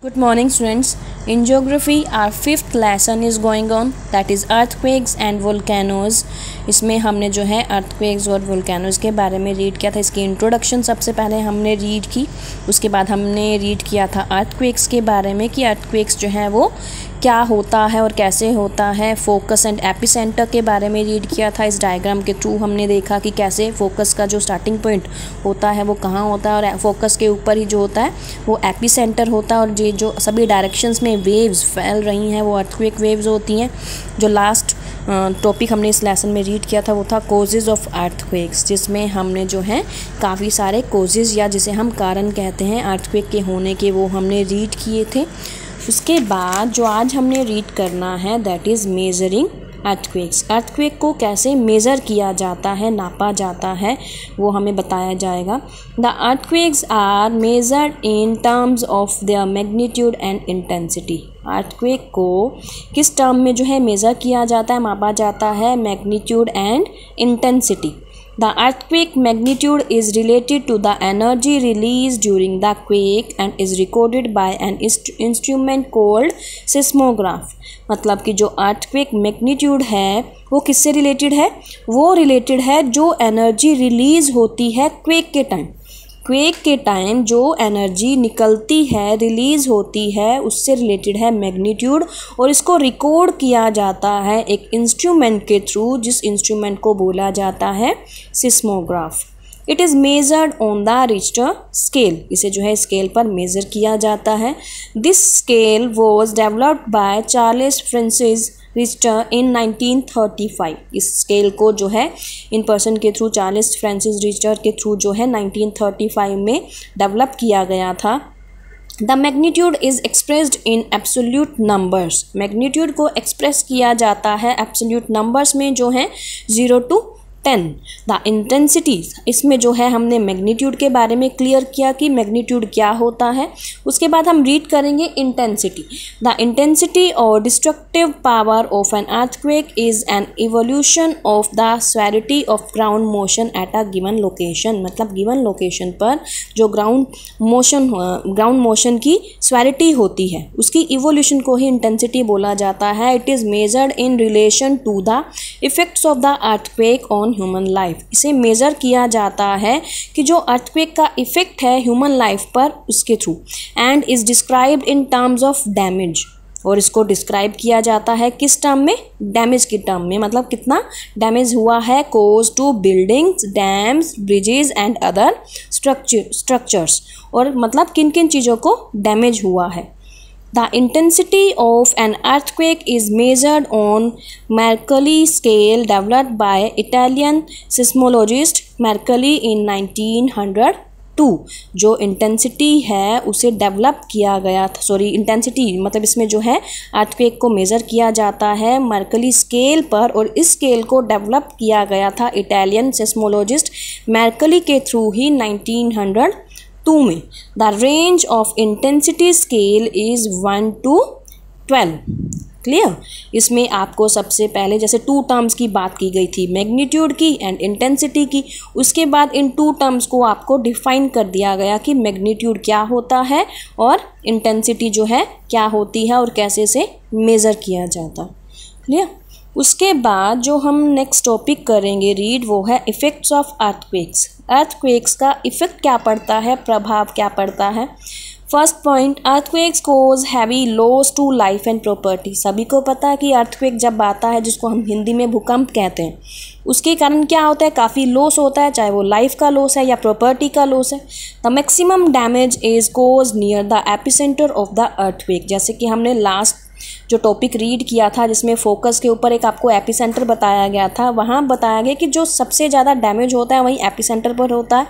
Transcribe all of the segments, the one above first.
Good morning students. In geography our fifth lesson is going on, that is earthquakes and volcanoes. इसमें हमने जो है earthquakes और volcanoes के बारे में रीड किया था। इसकी इंट्रोडक्शन सबसे पहले हमने रीड की, उसके बाद हमने रीड किया था earthquakes के बारे में कि earthquakes जो है वो क्या होता है और कैसे होता है। फोकस एंड एपिसेंटर के बारे में रीड किया था। इस डायग्राम के थ्रू हमने देखा कि कैसे फोकस का जो स्टार्टिंग पॉइंट होता है वो कहाँ होता है और फोकस के ऊपर ही जो होता है वो एपिसेंटर होता है, और ये जो सभी डायरेक्शंस में वेव्स फैल रही हैं वो अर्थक्वेक वेव्स होती हैं। जो लास्ट टॉपिक हमने इस लेसन में रीड किया था वो था कोजेज़ ऑफ अर्थक्वेक्स, जिसमें हमने जो है काफ़ी सारे कोजेज़ या जिसे हम कारण कहते हैं अर्थक्वेक के होने के वो हमने रीड किए थे। उसके बाद जो आज हमने रीड करना है that is measuring earthquakes. Earthquake को कैसे मेज़र किया जाता है, नापा जाता है, वो हमें बताया जाएगा। The earthquakes are measured in terms of their magnitude and intensity. Earthquake को किस टर्म में जो है मेज़र किया जाता है, मापा जाता है? Magnitude and intensity. The earthquake magnitude is related to the energy released during the quake and is recorded by an instrument called seismograph। मतलब कि जो earthquake magnitude है वो किससे रिलेटेड है? वो रिलेटेड है जो एनर्जी रिलीज़ होती है क्वेक के टाइम। क्वेक के टाइम जो एनर्जी निकलती है, रिलीज़ होती है, उससे रिलेटेड है मैग्नीट्यूड, और इसको रिकॉर्ड किया जाता है एक इंस्ट्रूमेंट के थ्रू, जिस इंस्ट्रूमेंट को बोला जाता है seismograph. It is measured on the Richter scale. इसे जो है स्केल पर मेज़र किया जाता है। This scale was developed by Charles Francis Richter in 1935। इस स्केल को जो है इन पर्सन के थ्रू, चार्ल्स फ्रांसिस रिक्टर के थ्रू जो है 1935 में डेवलप किया गया था। The magnitude is expressed in absolute numbers. Magnitude को एक्सप्रेस किया जाता है एब्सोल्यूट नंबर्स में जो है 0 to 10। द इंटेंसिटी, इसमें जो है हमने मैग्नीट्यूड के बारे में क्लियर किया कि मैग्नीट्यूड क्या होता है। उसके बाद हम रीड करेंगे इंटेंसिटी। द इंटेंसिटी और destructive power of an earthquake is an evolution of the severity of ground motion at a given location. मतलब गिवन लोकेशन पर जो ग्राउंड मोशन की स्वेरिटी होती है उसकी इवोल्यूशन को ही इंटेंसिटी बोला जाता है। It is measured in relation to the effects of the earthquake on human life. इसे मेज़र किया जाता है कि जो अर्थक्वेक का इफेक्ट है ह्यूमन लाइफ पर उसके through, and is described in terms of damage. और इसको डिस्क्राइब किया जाता है किस टर्म में? डैमेज की टर्म में। मतलब कितना डैमेज हुआ है cause to buildings, dams, bridges and other structures, और मतलब किन किन चीज़ों को डैमेज हुआ है। The intensity of an earthquake is measured on Mercalli scale developed by Italian seismologist Mercalli in 1902। जो इंटेंसिटी है उसे डेवलप किया गया था, इंटेंसिटी मतलब इसमें जो है अर्थक्वेक को मेज़र किया जाता है मर्कली स्केल पर, और इस स्केल को डेवलप किया गया था इटालियन सेस्मोलॉजिस्ट मेर्कली के थ्रू ही 1902 में। The range of intensity scale is 1 to 12। Clear? इसमें आपको सबसे पहले जैसे 2 टर्म्स की बात की गई थी, मैग्नीट्यूड की एंड इंटेंसिटी की। उसके बाद इन 2 टर्म्स को आपको डिफाइन कर दिया गया कि मैग्नीट्यूड क्या होता है और इंटेंसिटी जो है क्या होती है और कैसे से मेज़र किया जाता। क्लियर? उसके बाद जो हम नेक्स्ट टॉपिक करेंगे रीड वो है इफ़ेक्ट्स ऑफ अर्थक्वेक्स। अर्थक्वेक्स का इफ़ेक्ट क्या पड़ता है, प्रभाव क्या पड़ता है। First point, earthquakes cause heavy loss to life and property. सभी को पता है कि अर्थक्वेक जब आता है, जिसको हम हिंदी में भूकंप कहते हैं, उसके कारण क्या होता है? काफ़ी लॉस होता है, चाहे वो लाइफ का लॉस है या प्रॉपर्टी का लॉस है। The maximum damage is cause near the epicentre of the earthquake. जैसे कि हमने लास्ट जो टॉपिक रीड किया था जिसमें फोकस के ऊपर एक आपको एपिसेंटर बताया गया था, वहाँ बताया गया कि जो सबसे ज़्यादा डैमेज होता है वहीं एपिसेंटर पर होता है।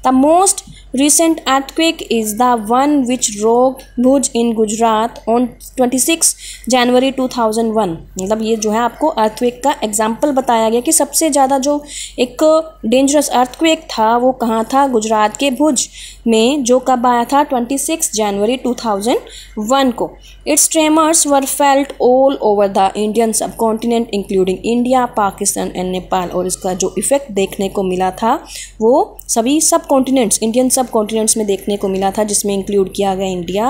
The most recent earthquake is the one which rocked Bhuj in Gujarat on 26 जनवरी 2001। मतलब ये जो है आपको अर्थक्वेक का एग्जाम्पल बताया गया कि सबसे ज़्यादा जो एक डेंजरस अर्थक्वेक था वो कहाँ था? गुजरात के भुज में, जो कब आया था? 26 जनवरी 2001 को। Its tremors were felt all over the Indian subcontinent including India, Pakistan and Nepal. और इसका जो इफ़ेक्ट देखने को मिला था वो सभी सब कॉन्टिनेंट्स, इंडियन सब कॉन्टिनेंट्स में देखने को मिला था, जिसमें इंक्लूड किया गया इंडिया,